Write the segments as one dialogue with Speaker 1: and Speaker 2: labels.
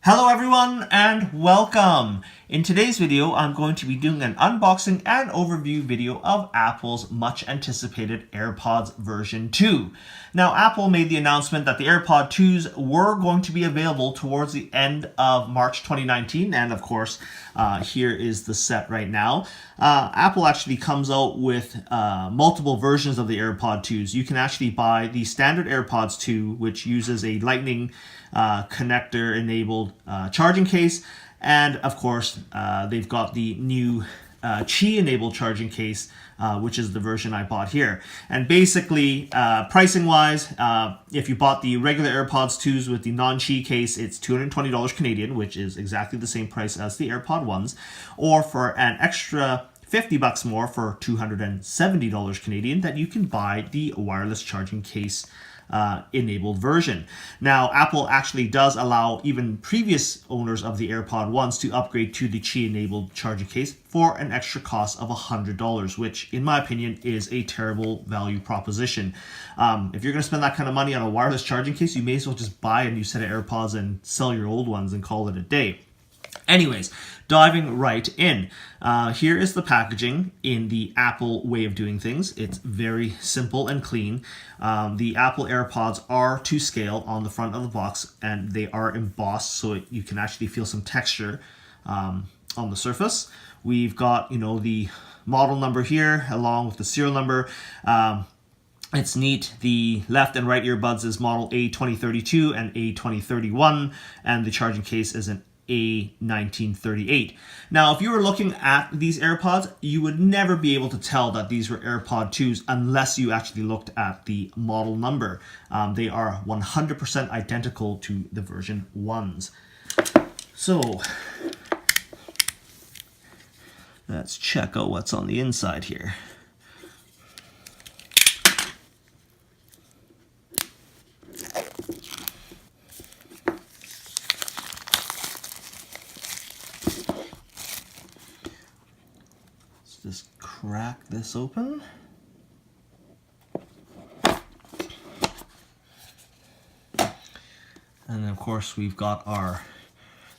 Speaker 1: Hello everyone and welcome! In today's video, I'm going to be doing an unboxing and overview video of Apple's much anticipated AirPods version 2. Now, Apple made the announcement that the AirPod 2s were going to be available towards the end of March 2019, and of course, here is the set right now. Apple actually comes out with multiple versions of the AirPod 2s. You can actually buy the standard AirPods 2, which uses a Lightning connector enabled charging case, and of course they've got the new Qi enabled charging case, which is the version I bought here. And basically, pricing wise, if you bought the regular AirPods 2s with the non-Qi case, it's $220 Canadian, which is exactly the same price as the AirPod 1s, or for an extra $50 more, for $270 Canadian, that you can buy the wireless charging case enabled version. Now, Apple actually does allow even previous owners of the AirPod 1s to upgrade to the Qi enabled charging case for an extra cost of $100, which in my opinion is a terrible value proposition. If you're going to spend that kind of money on a wireless charging case, you may as well just buy a new set of AirPods and sell your old ones and call it a day. Anyways, diving right in. Here is the packaging in the Apple way of doing things. It's very simple and clean. The Apple AirPods are to scale on the front of the box, and they are embossed so you can actually feel some texture on the surface. We've got, the model number here along with the serial number. It's neat. The left and right earbuds is model A2032 and A2031, and the charging case is an A1938. Now, if you were looking at these AirPods, you would never be able to tell that these were AirPod 2s unless you actually looked at the model number. They are 100% identical to the version 1s. So, let's check out what's on the inside here. Just crack this open. And then of course we've got our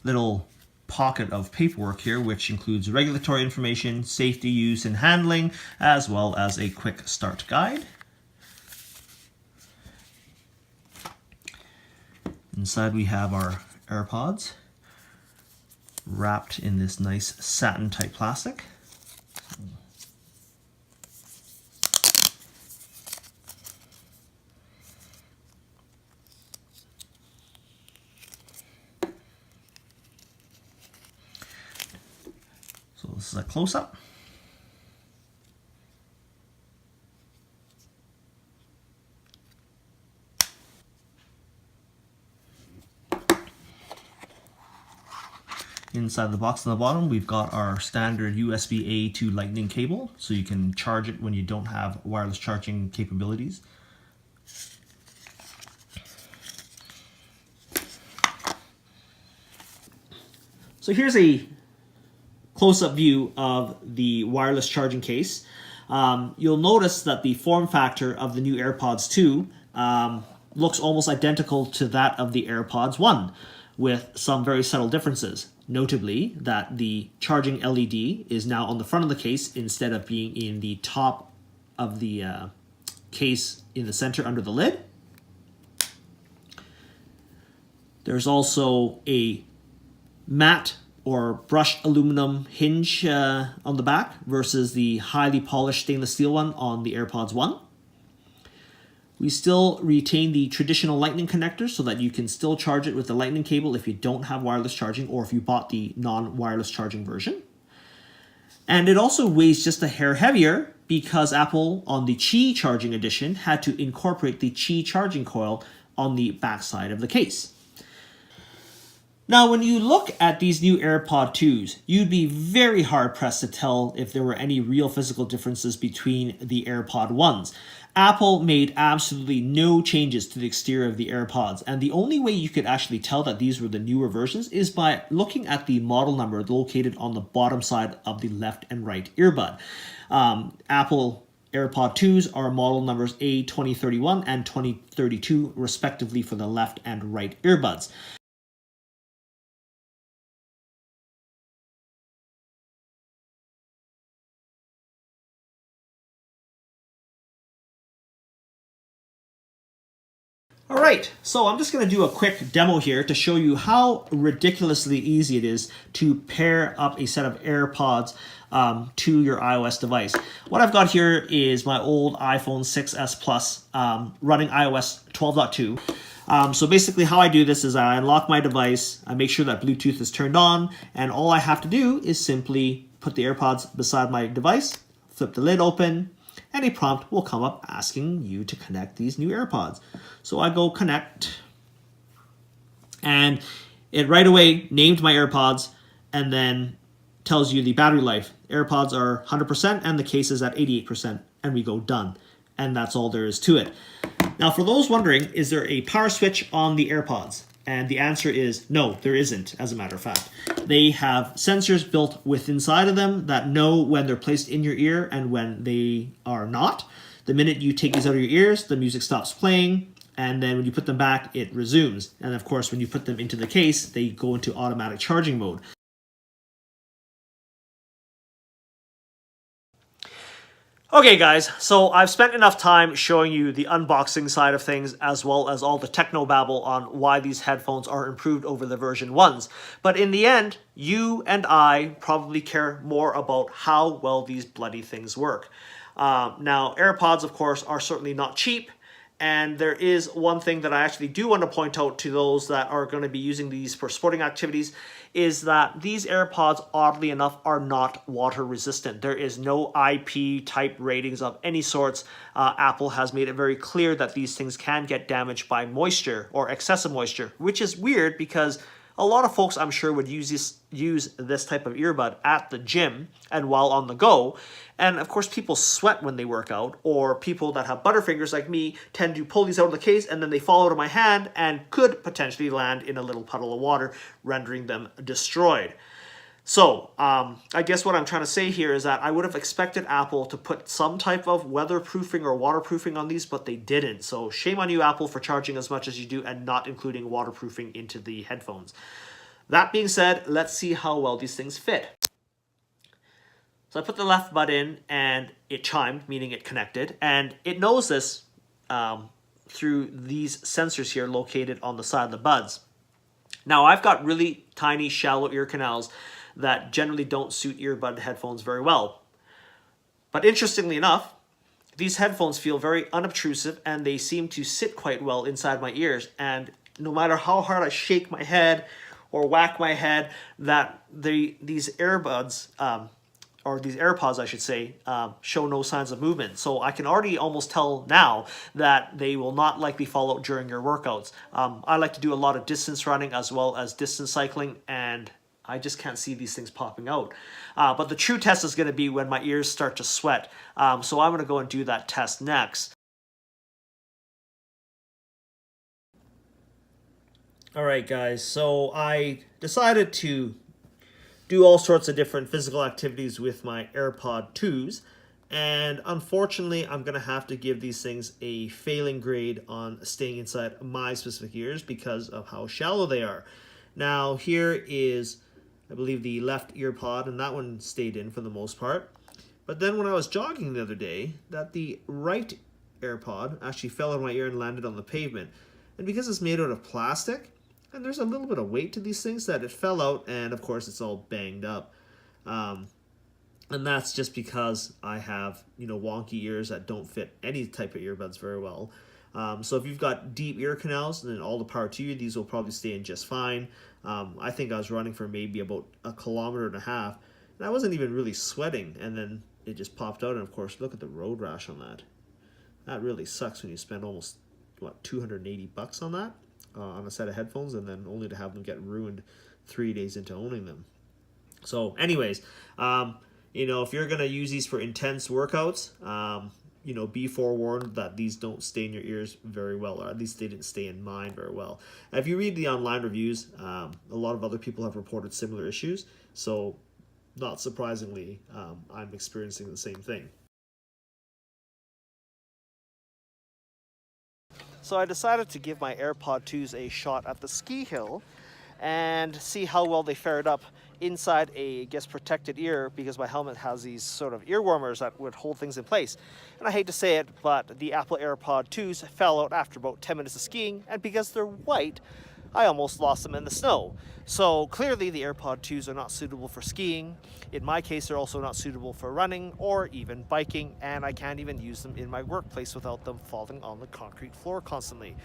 Speaker 1: little pocket of paperwork here, which includes regulatory information, safety, use, and handling, as well as a quick start guide. Inside we have our AirPods wrapped in this nice satin type plastic. So this is a close-up. Inside the box on the bottom, we've got our standard USB-A to Lightning cable, so you can charge it when you don't have wireless charging capabilities. So here's a close-up view of the wireless charging case. You'll notice that the form factor of the new AirPods 2 looks almost identical to that of the AirPods 1, with some very subtle differences. Notably, that the charging LED is now on the front of the case instead of being in the top of the case in the center under the lid. There's also a matte or brushed aluminum hinge on the back versus the highly polished stainless steel one on the AirPods 1. We still retain the traditional Lightning connector so that you can still charge it with the Lightning cable if you don't have wireless charging, or if you bought the non-wireless charging version. And it also weighs just a hair heavier because Apple, on the Qi charging edition, had to incorporate the Qi charging coil on the backside of the case. Now, when you look at these new AirPod 2s, you'd be very hard-pressed to tell if there were any real physical differences between the AirPod 1s. Apple made absolutely no changes to the exterior of the AirPods, and the only way you could actually tell that these were the newer versions is by looking at the model number located on the bottom side of the left and right earbud. Apple AirPod 2s are model numbers A2031 and 2032 respectively for the left and right earbuds. All right, so I'm just going to do a quick demo here to show you how ridiculously easy it is to pair up a set of AirPods to your iOS device. What I've got here is my old iPhone 6s Plus running iOS 12.2. So basically how I do this is I unlock my device, I make sure that Bluetooth is turned on, and all I have to do is simply put the AirPods beside my device, flip the lid open, and a prompt will come up asking you to connect these new AirPods. So I go connect, and it right away named my AirPods and then tells you the battery life. AirPods are 100% and the case is at 88%, and we go done. And that's all there is to it. Now, for those wondering, is there a power switch on the AirPods? And the answer is no, there isn't, as a matter of fact. They have sensors built within inside of them that know when they're placed in your ear and when they are not. The minute you take these out of your ears, the music stops playing, and then when you put them back, it resumes. And of course, when you put them into the case, they go into automatic charging mode. Okay guys, so I've spent enough time showing you the unboxing side of things as well as all the techno babble on why these headphones are improved over the version 1s. But in the end, you and I probably care more about how well these bloody things work. Now, AirPods, of course, are certainly not cheap. And there is one thing that I actually do want to point out to those that are going to be using these for sporting activities is that these AirPods, oddly enough, are not water resistant. There is no IP type ratings of any sorts. Apple has made it very clear that these things can get damaged by moisture or excessive moisture, which is weird because a lot of folks, I'm sure, would use this type of earbud at the gym and while on the go. And of course, people sweat when they work out, or people that have butterfingers like me tend to pull these out of the case and then they fall out of my hand and could potentially land in a little puddle of water, rendering them destroyed. So, I guess what I'm trying to say here is that I would have expected Apple to put some type of weatherproofing or waterproofing on these, but they didn't. So shame on you, Apple, for charging as much as you do and not including waterproofing into the headphones. That being said, let's see how well these things fit. So I put the left bud in and it chimed, meaning it connected. And it knows this through these sensors here located on the side of the buds. Now, I've got really tiny, shallow ear canals that generally don't suit earbud headphones very well. But interestingly enough, these headphones feel very unobtrusive and they seem to sit quite well inside my ears. And no matter how hard I shake my head or whack my head, that these earbuds, or these AirPods, I should say, show no signs of movement. So I can already almost tell now that they will not likely fall out during your workouts. I like to do a lot of distance running as well as distance cycling, and I just can't see these things popping out. But the true test is going to be when my ears start to sweat. So I'm going to go and do that test next. All right, guys, so I decided to do all sorts of different physical activities with my AirPod 2s, and unfortunately I'm going to have to give these things a failing grade on staying inside my specific ears because of how shallow they are. Now here is, I believe, the left ear pod, and that one stayed in for the most part. But then when I was jogging the other day, that the right AirPod actually fell out of my ear and landed on the pavement. And because it's made out of plastic, and there's a little bit of weight to these things, that it fell out, and of course it's all banged up. And that's just because I have, wonky ears that don't fit any type of earbuds very well. So if you've got deep ear canals, then all the power to you. These will probably stay in just fine. I think I was running for maybe about 1.5 kilometers, and I wasn't even really sweating, and then it just popped out. And of course, look at the road rash on that. That really sucks when you spend almost, $280 on that, on a set of headphones, and then only to have them get ruined 3 days into owning them. So anyways, if you're going to use these for intense workouts, be forewarned that these don't stay in your ears very well, or at least they didn't stay in mine very well. If you read the online reviews, a lot of other people have reported similar issues, so not surprisingly, I'm experiencing the same thing. So I decided to give my AirPod 2s a shot at the ski hill and see how well they fared up
Speaker 2: inside a, I guess, protected ear because my helmet has these sort of ear warmers that would hold things in place. And I hate to say it, but the Apple AirPod 2s fell out after about 10 minutes of skiing, and because they're white, I almost lost them in the snow. So clearly the AirPod 2s are not suitable for skiing. In my case, they're also not suitable for running or even biking, and I can't even use them in my workplace without them falling on the concrete floor constantly.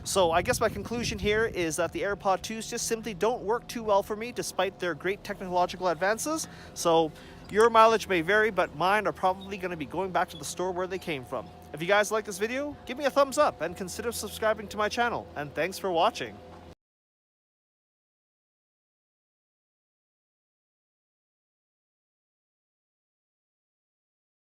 Speaker 2: So I guess my conclusion here is that the AirPod 2s just simply don't work too well for me despite their great technological advances. So your mileage may vary, but mine are probably going to be going back to the store where they came from. If you guys like this video, give me a thumbs up and consider subscribing to my channel. And thanks for watching.